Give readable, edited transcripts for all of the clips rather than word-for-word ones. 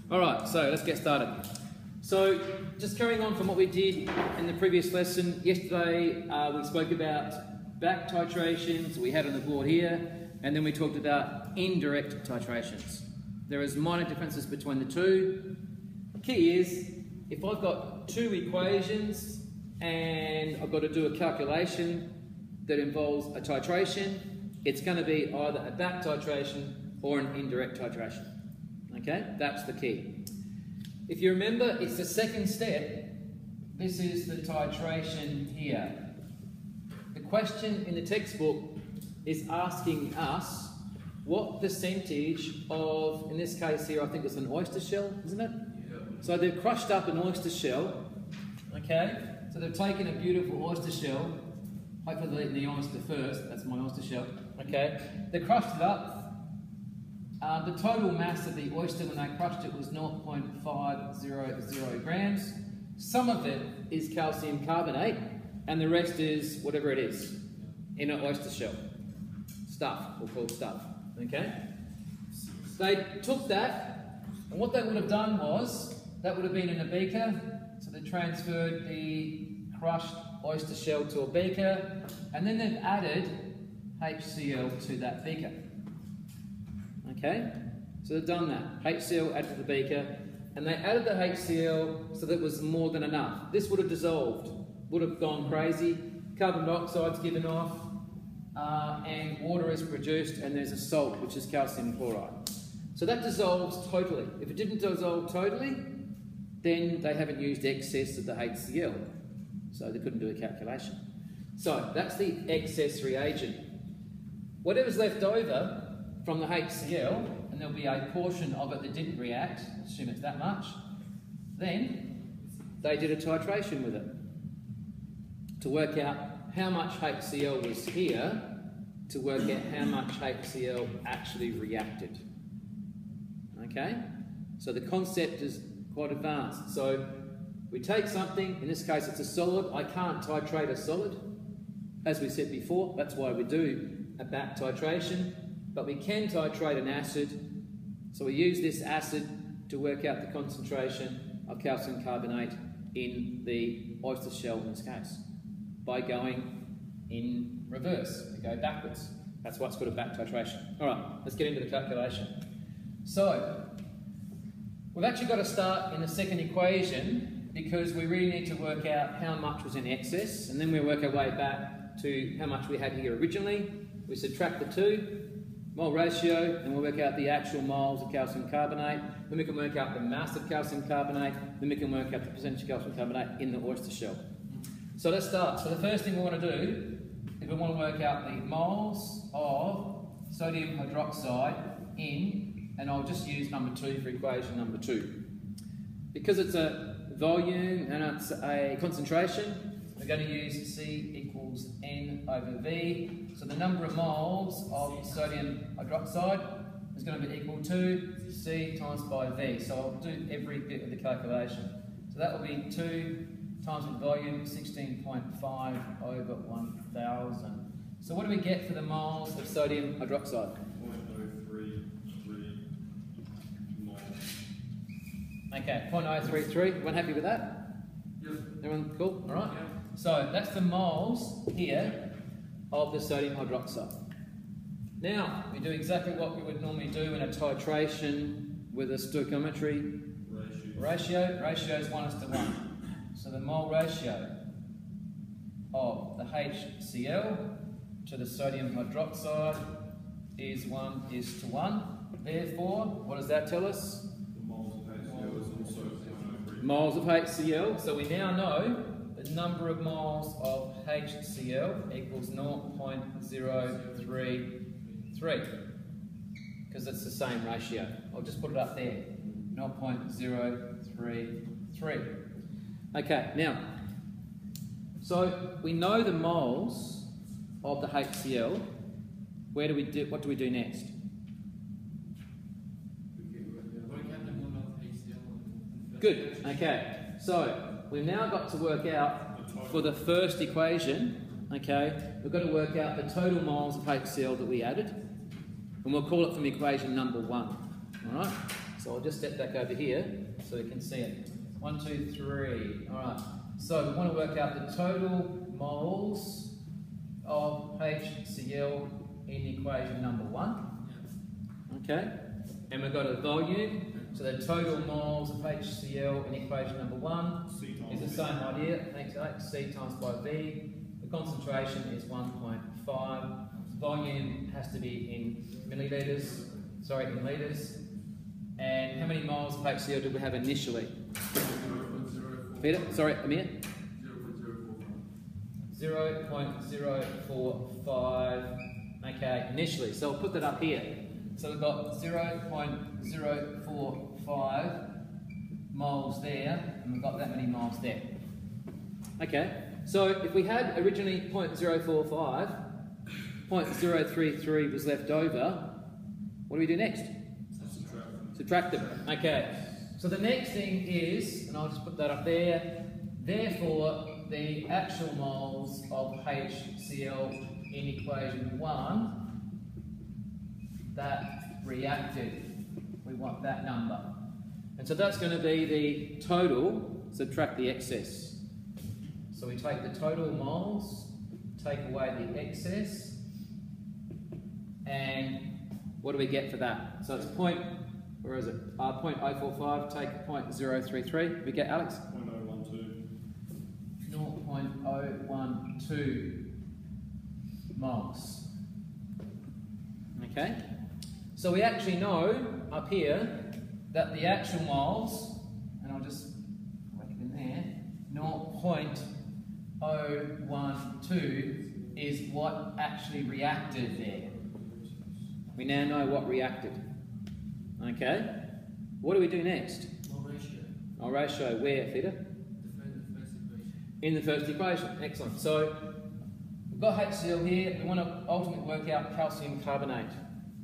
All right, so let's get started. So just carrying on from what we did in the previous lesson, yesterday we spoke about back titrations we had on the board here, and then we talked about indirect titrations. There is minor differences between the two. The key is, if I've got two equations and I've got to do a calculation that involves a titration, it's going to be either a back titration or an indirect titration. Okay, that's the key. If you remember, it's the second step. This is the titration here. The question in the textbook is asking us what percentage of, in this case here, I think it's an oyster shell, isn't it? Yeah. So they've crushed up an oyster shell, okay? So they've taken a beautiful oyster shell. Hopefully they've eaten the oyster first. That's my oyster shell, okay? They crushed it up. The total mass of the oyster when they crushed it was 0.500 grams. Some of it is calcium carbonate, and the rest is whatever it is in an oyster shell. Stuff, we'll call stuff, okay? They took that, and what they would have done was, that would have been in a beaker, so they transferred the crushed oyster shell to a beaker, and then they've added HCl to that beaker. Okay, so they've done that. HCl added to the beaker, and they added the HCl so that it was more than enough. This would have dissolved, would have gone crazy. Carbon dioxide's given off, and water is produced, and there's a salt, which is calcium chloride. So that dissolves totally. If it didn't dissolve totally, then they haven't used excess of the HCl, so they couldn't do a calculation. So that's the excess reagent. Whatever's left over from the HCl, and there'll be a portion of it that didn't react, assume it's that much, then they did a titration with it to work out how much HCl was here, to work out how much HCl actually reacted. Okay? So the concept is quite advanced. So we take something, in this case it's a solid. I can't titrate a solid, as we said before, that's why we do a back titration. But we can titrate an acid, so we use this acid to work out the concentration of calcium carbonate in the oyster shell in this case, by going in reverse. We go backwards. That's what's called a back titration. All right, let's get into the calculation. So, we've actually got to start in the second equation because we really need to work out how much was in excess, and then we work our way back to how much we had here originally. We subtract the two, mole ratio, and we'll work out the actual moles of calcium carbonate. Then we can work out the mass of calcium carbonate. Then we can work out the percentage of calcium carbonate in the oyster shell. So let's start. So the first thing we want to do is we want to work out the moles of sodium hydroxide in, and I'll just use number 2 for equation number 2. Because it's a volume and it's a concentration, we're going to use C equals N over V. So the number of moles of sodium hydroxide is going to be equal to C times by V. So I'll do every bit of the calculation. So that will be 2 times the volume, 16.5 over 1,000. So what do we get for the moles of sodium hydroxide? 0.033 moles. Okay, 0.033. Everyone happy with that? Yep. Everyone cool? All right. Yep. So that's the moles here of the sodium hydroxide. Now, we do exactly what we would normally do in a titration with a stoichiometry ratio. Ratio is 1:1. So the mole ratio of the HCl to the sodium hydroxide is 1:1. Therefore, what does that tell us? The moles of HCl is also 0.03. Moles of HCl. So we now know the number of moles of HCl equals 0.033, because it's the same ratio. I'll just put it up there, 0.033. Okay, now, so we know the moles of the HCl. What do we do next? Good, okay. So, we've now got to work out, for the first equation, okay, we've got to work out the total moles of HCl that we added, and we'll call it from equation number 1, all right? So So I'll just step back over here so you can see it. 1, 2, 3. All right. So we want to work out the total moles of HCl in equation number 1. Okay. And we've got a volume. So the total moles of HCl in equation number 1 is the same idea. Thanks, Alex. C times by V. The concentration is 1.5. Volume has to be in millilitres. Sorry, in litres. And how many moles of HCl did we have initially? Peter? Sorry, Amir? 0.045. Okay, initially. So I'll put that up here. So we've got 0.045 moles there, and we've got that many moles there. Okay, so if we had originally 0.045, 0.033 was left over, what do we do next? Subtract them. Okay, so the next thing is, and I'll just put that up there, therefore the actual moles of HCl in equation 1 that reacted, we want that number. And so that's going to be the total, subtract the excess. So we take the total moles, take away the excess, and what do we get for that? So it's 0.045, take 0.033. We get, Alex? 0.012 moles. Okay? So we actually know up here that the actual moles, and I'll just whack it in there, 0.012 is what actually reacted there. We now know what reacted. Okay? What do we do next? Our ratio, where, Peter? In the first equation. Excellent. So we've got HCl here. We want to ultimately work out calcium carbonate.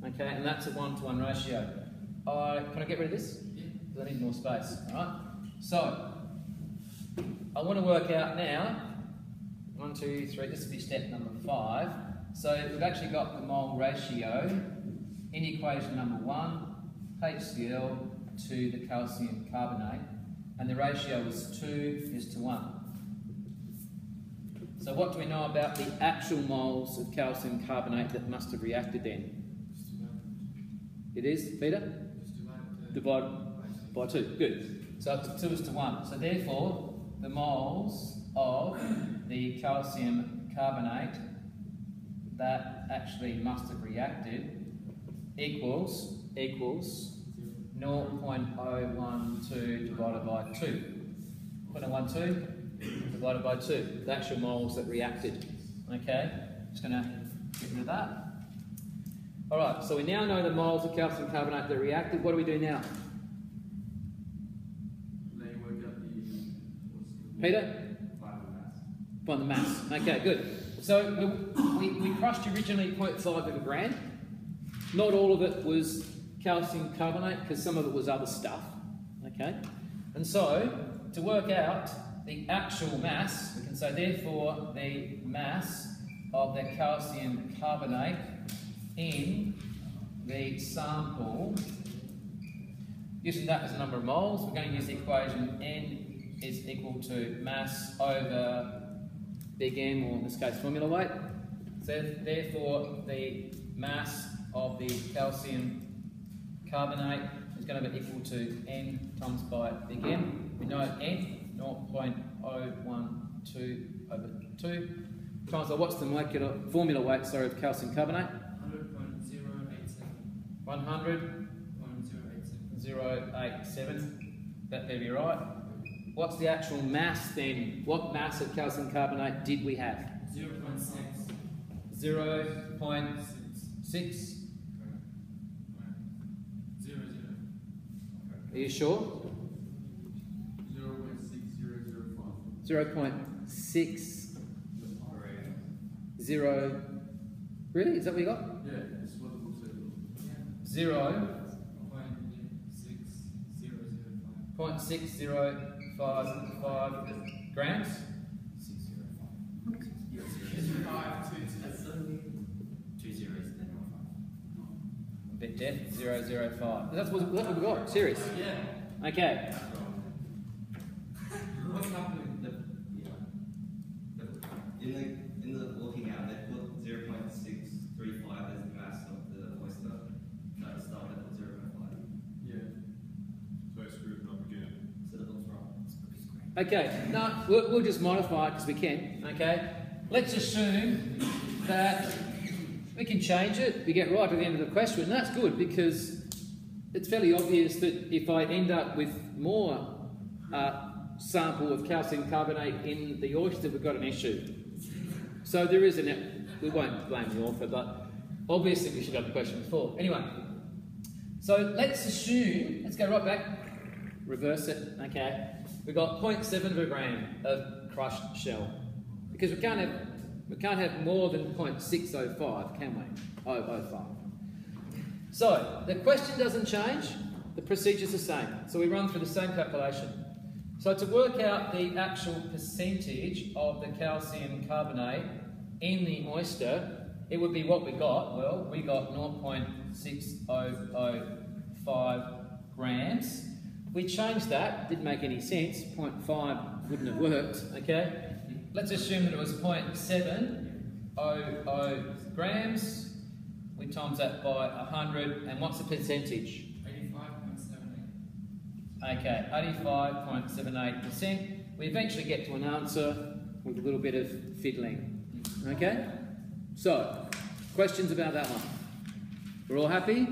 Okay, and that's a 1-to-1 ratio. Can I get rid of this? Yeah. Because I need more space. All right. So I want to work out now. 1, 2, 3. This will be step number 5. So we've actually got the mole ratio in equation number 1, HCl to the calcium carbonate, and the ratio is 2:1. So what do we know about the actual moles of calcium carbonate that must have reacted then? It is, Peter? Divide by 2. Good. So it's 2:1. So therefore, the moles of the calcium carbonate that actually must have reacted equals 0.012 divided by 2. 0.012 divided by 2. The actual moles that reacted. Okay, just going to get rid of that. Alright, so we now know the moles of calcium carbonate that reacted. What do we do now? Peter? Find the mass. Okay, good. So we crushed originally 0.5 of a gram. Not all of it was calcium carbonate because some of it was other stuff. Okay? And so, to work out the actual mass, we can say therefore the mass of the calcium carbonate in the sample, using that as a number of moles, we're going to use the equation N is equal to mass over big M, or in this case formula weight. So therefore the mass of the calcium carbonate is going to be equal to N times by big M. We know N, 0.012 over 2, times by what's the molecular formula weight, of calcium carbonate? 100.087. That better be right. What's the actual mass then? What mass of calcium carbonate did we have? 0.6. 0.6. Are you sure? 0.600. Really? Is that what you got? Yeah, that's what the book says. 0.6055 grams. 2 zeros and then 1 5. A bit F005. That's what we got, serious. Yeah. Okay. What's happening? In the working out, they put 0.635 as the mass of the oyster. No, at the start they put 0.5. Yeah. So I screwed it up again. So that looks wrong. Okay, no, we'll just modify it because we can, okay? Let's assume that we can change it. We get right to the end of the question, and that's good because it's fairly obvious that if I end up with more sample of calcium carbonate in the oyster, we've got an issue. So there is we won't blame the author, but obviously we should have the question before. Anyway, so let's assume, let's go right back, reverse it, okay? We've got 0.7 of a gram of crushed shell. Because we can't have more than 0.605, can we? 005. So the question doesn't change, the procedure's the same. So we run through the same calculation. So to work out the actual percentage of the calcium carbonate in the oyster, it would be what we got. Well, we got 0.6005 grams. We changed that, didn't make any sense, 0.5 wouldn't have worked, okay? Let's assume that it was 0.700 grams. We times that by 100, and what's the percentage? 85.78. Okay, 85.78%. We eventually get to an answer with a little bit of fiddling. Okay? So, questions about that one? We're all happy? So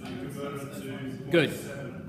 you converted it to Good. 0.7.